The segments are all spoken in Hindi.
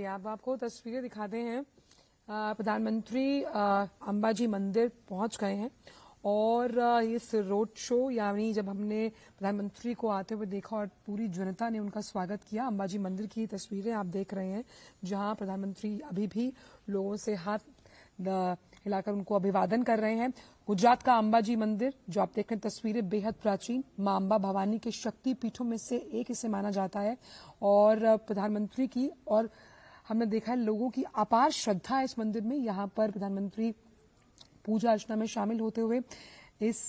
आप आपको तस्वीरें दिखाते हैं। प्रधानमंत्री अंबाजी मंदिर पहुंच गए हैं और इस रोड शो यानी जब हमने प्रधानमंत्री को आते हुए देखा और पूरी जनता ने उनका स्वागत किया। अंबाजी मंदिर की तस्वीरें आप देख रहे हैं जहां प्रधानमंत्री अभी भी लोगों से हाथ हिलाकर उनको अभिवादन कर रहे हैं। गुजरात का अंबाजी मंदिर जो आप देख रहे हैं तस्वीरें बेहद प्राचीन मां अंबा भवानी के शक्ति पीठों में से एक इसे माना जाता है और प्रधानमंत्री की और हमने देखा है लोगों की अपार श्रद्धा है इस मंदिर में। यहाँ पर प्रधानमंत्री पूजा अर्चना में शामिल होते हुए इस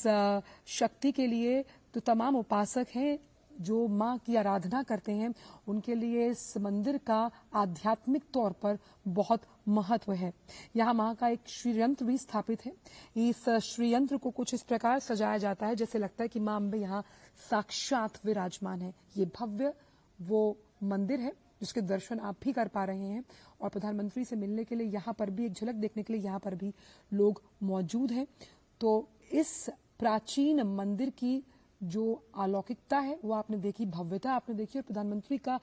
शक्ति के लिए तो तमाम उपासक हैं जो मां की आराधना करते हैं, उनके लिए इस मंदिर का आध्यात्मिक तौर पर बहुत महत्व है। यहाँ मां का एक श्रीयंत्र भी स्थापित है। इस श्रीयंत्र को कुछ इस प्रकार सजाया जाता है जैसे लगता है कि मां अम्बे यहाँ साक्षात विराजमान है। ये भव्य वो मंदिर है जिसके दर्शन आप भी कर पा रहे हैं और प्रधानमंत्री से मिलने के लिए यहाँ पर भी एक झलक देखने के लिए यहाँ पर भी लोग मौजूद हैं। तो इस प्राचीन मंदिर की जो अलौकिकता है वो आपने देखी, भव्यता आपने देखी और प्रधानमंत्री का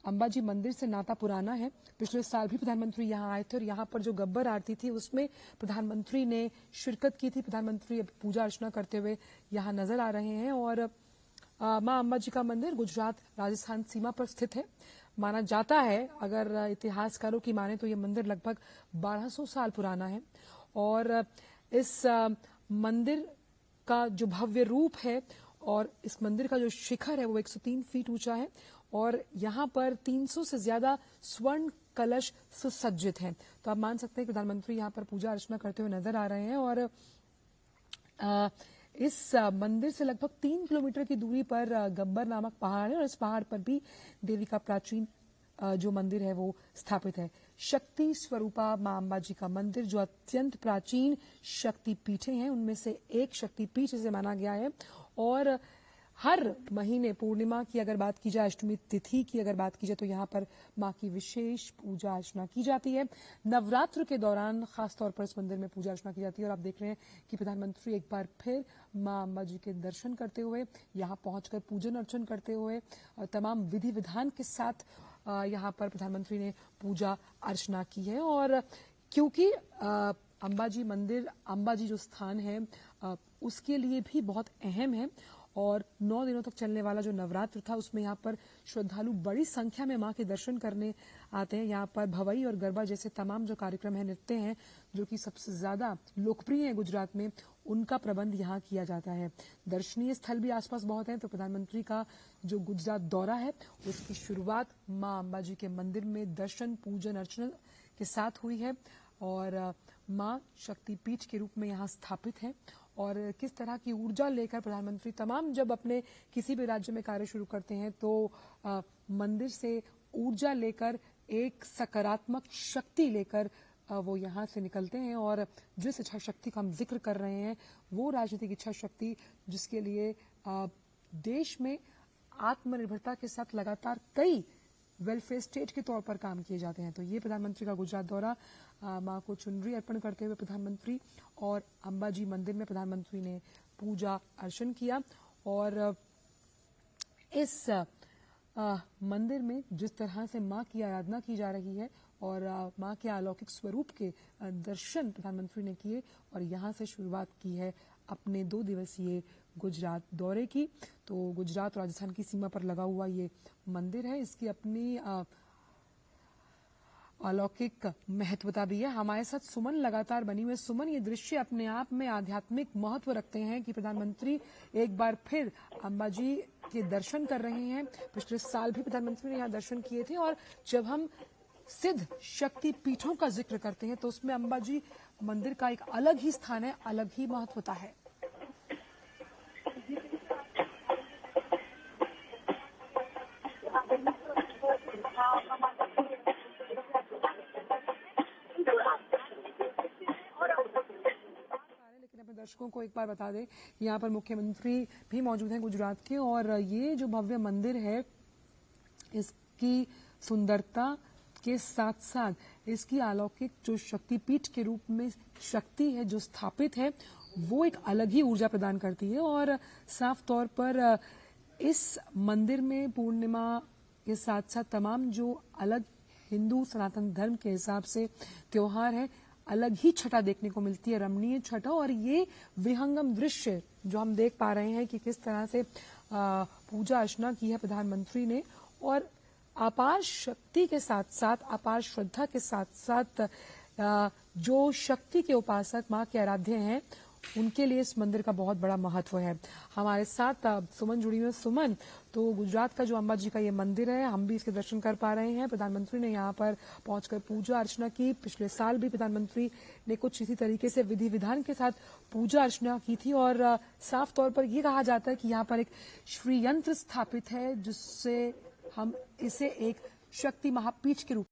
अंबाजी मंदिर से नाता पुराना है। पिछले साल भी प्रधानमंत्री यहाँ आए थे और यहाँ पर जो गब्बर आरती थी उसमें प्रधानमंत्री ने शिरकत की थी। प्रधानमंत्री पूजा अर्चना करते हुए यहाँ नजर आ रहे हैं और मां अंबाजी का मंदिर गुजरात राजस्थान सीमा पर स्थित है। माना जाता है, अगर इतिहासकारों की माने तो ये मंदिर लगभग 1200 साल पुराना है और इस मंदिर का जो भव्य रूप है और इस मंदिर का जो शिखर है वो 103 फीट ऊंचा है और यहाँ पर 300 से ज्यादा स्वर्ण कलश सुसज्जित हैं। तो आप मान सकते हैं कि प्रधानमंत्री यहाँ पर पूजा अर्चना करते हुए नजर आ रहे हैं और इस मंदिर से लगभग 3 किलोमीटर की दूरी पर गब्बर नामक पहाड़ है और इस पहाड़ पर भी देवी का प्राचीन जो मंदिर है वो स्थापित है। शक्ति स्वरूपा मां अंबाजी का मंदिर जो अत्यंत प्राचीन शक्ति पीठे हैं उनमें से एक शक्ति पीठ इसे माना गया है और हर महीने पूर्णिमा की अगर बात की जाए, अष्टमी तिथि की अगर बात की जाए तो यहाँ पर मां की विशेष पूजा अर्चना की जाती है। नवरात्र के दौरान खासतौर पर इस मंदिर में पूजा अर्चना की जाती है और आप देख रहे हैं कि प्रधानमंत्री एक बार फिर मां अंबा जी के दर्शन करते हुए यहाँ पहुंचकर पूजन अर्चन करते हुए तमाम विधि विधान के साथ यहाँ पर प्रधानमंत्री ने पूजा अर्चना की है। और क्योंकि अंबाजी मंदिर, अंबाजी जो स्थान है उसके लिए भी बहुत अहम है और 9 दिनों तक चलने वाला जो नवरात्र था उसमें यहाँ पर श्रद्धालु बड़ी संख्या में मां के दर्शन करने आते हैं। यहाँ पर भवई और गरबा जैसे तमाम जो कार्यक्रम है, नृत्य हैं जो कि सबसे ज्यादा लोकप्रिय है गुजरात में, उनका प्रबंध यहाँ किया जाता है। दर्शनीय स्थल भी आसपास बहुत हैं। तो प्रधानमंत्री का जो गुजरात दौरा है उसकी शुरुआत मां अंबाजी के मंदिर में दर्शन पूजन अर्चना के साथ हुई है और मां शक्तिपीठ के रूप में यहाँ स्थापित है और किस तरह की ऊर्जा लेकर प्रधानमंत्री तमाम जब अपने किसी भी राज्य में कार्य शुरू करते हैं तो मंदिर से ऊर्जा लेकर एक सकारात्मक शक्ति लेकर वो यहाँ से निकलते हैं और जिस इच्छा शक्ति का हम जिक्र कर रहे हैं वो राजनीतिक इच्छा शक्ति जिसके लिए देश में आत्मनिर्भरता के साथ लगातार कई वेलफेयर स्टेट के तौर पर काम किए जाते हैं। तो ये प्रधानमंत्री का गुजरात दौरा, मां को चुनरी अर्पण करते हुए प्रधानमंत्री और अंबाजी मंदिर में प्रधानमंत्री ने पूजा अर्चन किया और इस मंदिर में जिस तरह से मां की आराधना की जा रही है और मां के अलौकिक स्वरूप के दर्शन प्रधानमंत्री ने किए और यहाँ से शुरुआत की है अपने 2 दिवसीय गुजरात दौरे की। तो गुजरात और राजस्थान की सीमा पर लगा हुआ ये मंदिर है, इसकी अपनी अलौकिक महत्वता भी है। हमारे साथ सुमन लगातार बनी हुई। सुमन, ये दृश्य अपने आप में आध्यात्मिक महत्व रखते हैं कि प्रधानमंत्री एक बार फिर अंबाजी के दर्शन कर रहे हैं। पिछले साल भी प्रधानमंत्री ने यहाँ दर्शन किए थे और जब हम सिद्ध शक्ति पीठों का जिक्र करते हैं तो उसमें अंबाजी मंदिर का एक अलग ही स्थान है, अलग ही महत्वता है। दर्शकों को एक बार बता दें, यहाँ पर मुख्यमंत्री भी मौजूद हैं गुजरात के और ये जो भव्य मंदिर है इसकी सुंदरता के साथ साथ इसकी अलौकिक जो शक्तिपीठ के रूप में शक्ति है जो स्थापित है वो एक अलग ही ऊर्जा प्रदान करती है और साफ तौर पर इस मंदिर में पूर्णिमा के साथ साथ तमाम जो अलग हिंदू सनातन धर्म के हिसाब से त्योहार है, अलग ही छटा देखने को मिलती है, रमणीय छटा। और ये विहंगम दृश्य जो हम देख पा रहे हैं कि किस तरह से पूजा अर्चना की है प्रधानमंत्री ने, और अपार शक्ति के साथ साथ, अपार श्रद्धा के साथ साथ जो शक्ति के उपासक, मां के आराध्य हैं, उनके लिए इस मंदिर का बहुत बड़ा महत्व है। हमारे साथ सुमन जुड़ी हुई है। सुमन, तो गुजरात का जो अंबा जी का ये मंदिर है, हम भी इसके दर्शन कर पा रहे हैं। प्रधानमंत्री ने यहाँ पर पहुंचकर पूजा अर्चना की। पिछले साल भी प्रधानमंत्री ने कुछ इसी तरीके से विधि विधान के साथ पूजा अर्चना की थी, और साफ तौर पर यह कहा जाता है कि यहाँ पर एक श्री यंत्र स्थापित है, जिससे हम इसे एक शक्ति महापीठ के रूप